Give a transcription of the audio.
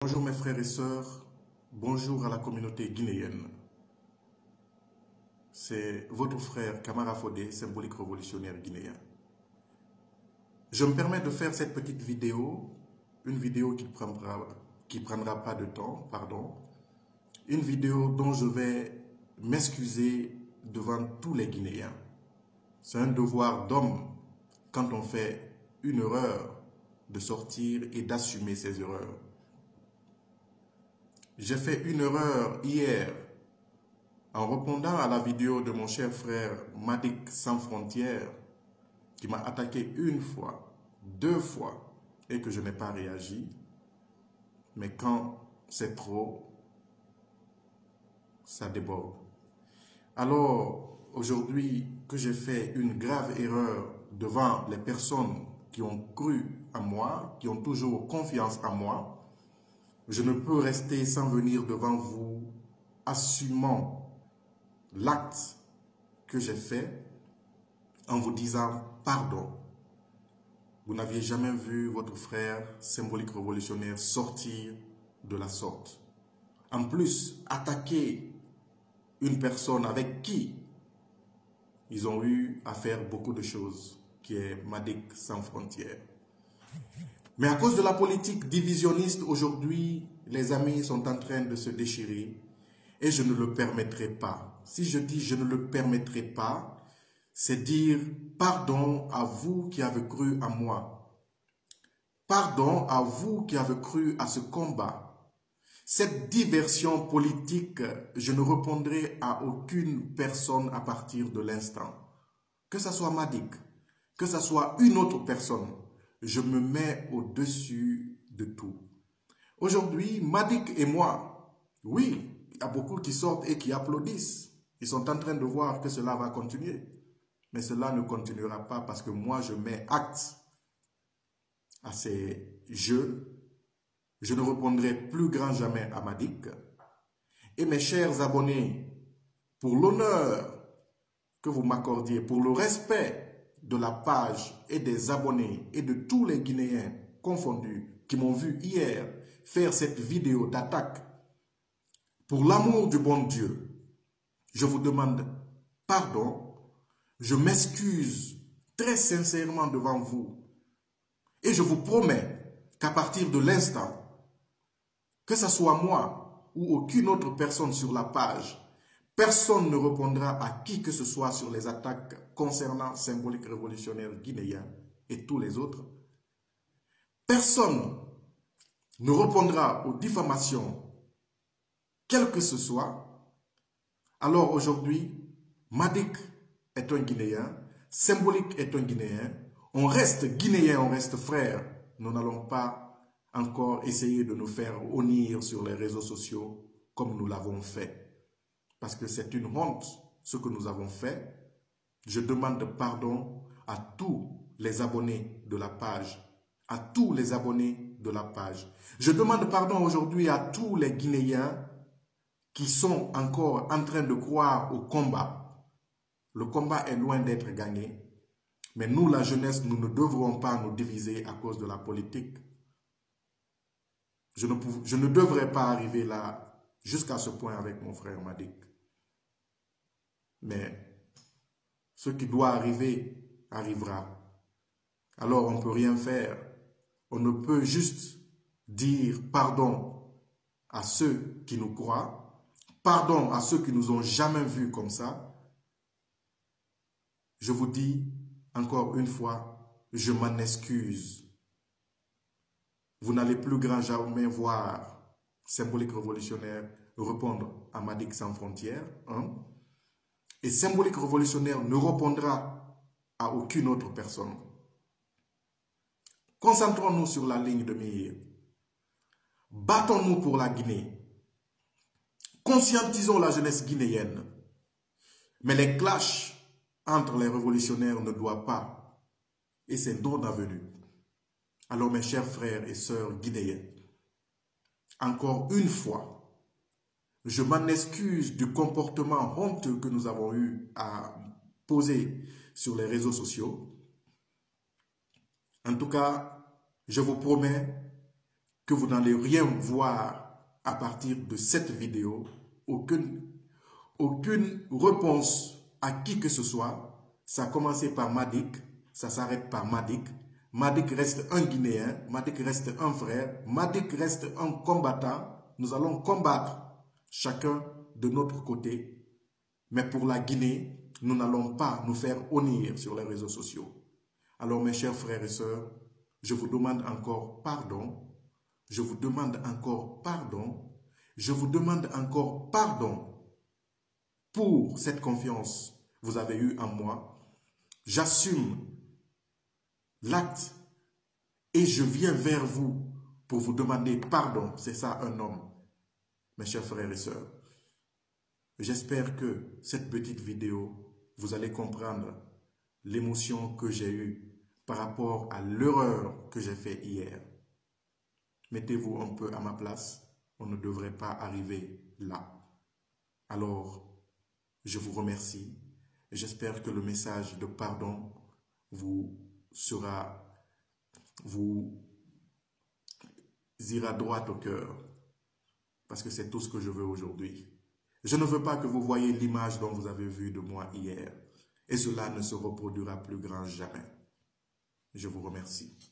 Bonjour mes frères et sœurs, bonjour à la communauté guinéenne. C'est votre frère Kamara Fodé, symbolique révolutionnaire guinéen. Je me permets de faire cette petite vidéo, une vidéo qui prendra pas de temps, pardon. Une vidéo dont je vais m'excuser devant tous les Guinéens. C'est un devoir d'homme quand on fait une erreur de sortir et d'assumer ses erreurs. J'ai fait une erreur hier en répondant à la vidéo de mon cher frère Madik Sans Frontières qui m'a attaqué une fois, deux fois et que je n'ai pas réagi. Mais quand c'est trop, ça déborde. Alors, aujourd'hui que j'ai fait une grave erreur devant les personnes qui ont cru à moi, qui ont toujours confiance en moi, je ne peux rester sans venir devant vous assumant l'acte que j'ai fait en vous disant pardon. Vous n'aviez jamais vu votre frère symbolique révolutionnaire sortir de la sorte. En plus, attaquer une personne avec qui ils ont eu à faire beaucoup de choses, qui est Madik Sans Frontières. Mais à cause de la politique divisionniste, aujourd'hui, les amis sont en train de se déchirer et je ne le permettrai pas. Si je dis je ne le permettrai pas, c'est dire pardon à vous qui avez cru à moi. Pardon à vous qui avez cru à ce combat. Cette diversion politique, je ne répondrai à aucune personne à partir de l'instant. Que ce soit Madik, que ce soit une autre personne, je me mets au-dessus de tout. Aujourd'hui, Madik et moi, oui, il y a beaucoup qui sortent et qui applaudissent. Ils sont en train de voir que cela va continuer. Mais cela ne continuera pas parce que moi, je mets acte à ces jeux. Je ne répondrai plus grand jamais à Madik. Et mes chers abonnés, pour l'honneur que vous m'accordiez, pour le respect de la page et des abonnés et de tous les Guinéens confondus qui m'ont vu hier faire cette vidéo d'attaque, pour l'amour du bon Dieu, je vous demande pardon. Je m'excuse très sincèrement devant vous et je vous promets qu'à partir de l'instant, que ce soit moi ou aucune autre personne sur la page, personne ne répondra à qui que ce soit sur les attaques concernant Symbolique Révolutionnaire guinéen et tous les autres. Personne ne répondra aux diffamations, quel que ce soit. Alors aujourd'hui, Madik est un Guinéen, Symbolique est un Guinéen, on reste Guinéen, on reste frères. Nous n'allons pas encore essayer de nous faire honnir sur les réseaux sociaux comme nous l'avons fait. Parce que c'est une honte ce que nous avons fait. Je demande pardon à tous les abonnés de la page. À tous les abonnés de la page. Je demande pardon aujourd'hui à tous les Guinéens qui sont encore en train de croire au combat. Le combat est loin d'être gagné. Mais nous, la jeunesse, nous ne devrons pas nous diviser à cause de la politique. Je ne devrais pas arriver là, jusqu'à ce point avec mon frère Madik. Mais ce qui doit arriver, arrivera. Alors on ne peut rien faire. On ne peut juste dire pardon à ceux qui nous croient, pardon à ceux qui nous ont jamais vus comme ça. Je vous dis encore une fois, je m'en excuse. Vous n'allez plus grand jamais voir Symbolique Révolutionnaire répondre à Madik Sans Frontières. Et Symbolique Révolutionnaire ne répondra à aucune autre personne. Concentrons-nous sur la ligne de mire. Battons-nous pour la Guinée. Conscientisons la jeunesse guinéenne. Mais les clashs entre les révolutionnaires ne doivent pas. Et c'est non avenu. Alors mes chers frères et sœurs guinéens, encore une fois, je m'en excuse du comportement honteux que nous avons eu à poser sur les réseaux sociaux. En tout cas, je vous promets que vous n'allez rien voir à partir de cette vidéo, aucune réponse à qui que ce soit. Ça a commencé par Madik, ça s'arrête par Madik. Madik reste un Guinéen, Madik reste un frère, Madik reste un combattant. Nous allons combattre chacun de notre côté. Mais pour la Guinée, nous n'allons pas nous faire honnir sur les réseaux sociaux. Alors mes chers frères et sœurs, je vous demande encore pardon. Je vous demande encore pardon. Je vous demande encore pardon pour cette confiance que vous avez eue en moi. J'assume l'acte et je viens vers vous pour vous demander pardon. C'est ça un homme, mes chers frères et sœurs. J'espère que cette petite vidéo, vous allez comprendre l'émotion que j'ai eue par rapport à l'erreur que j'ai faite hier. Mettez-vous un peu à ma place, on ne devrait pas arriver là. Alors, je vous remercie et j'espère que le message de pardon vous ira droit au cœur, parce que c'est tout ce que je veux aujourd'hui. Je ne veux pas que vous voyiez l'image dont vous avez vu de moi hier, et cela ne se reproduira plus grand jamais. Je vous remercie.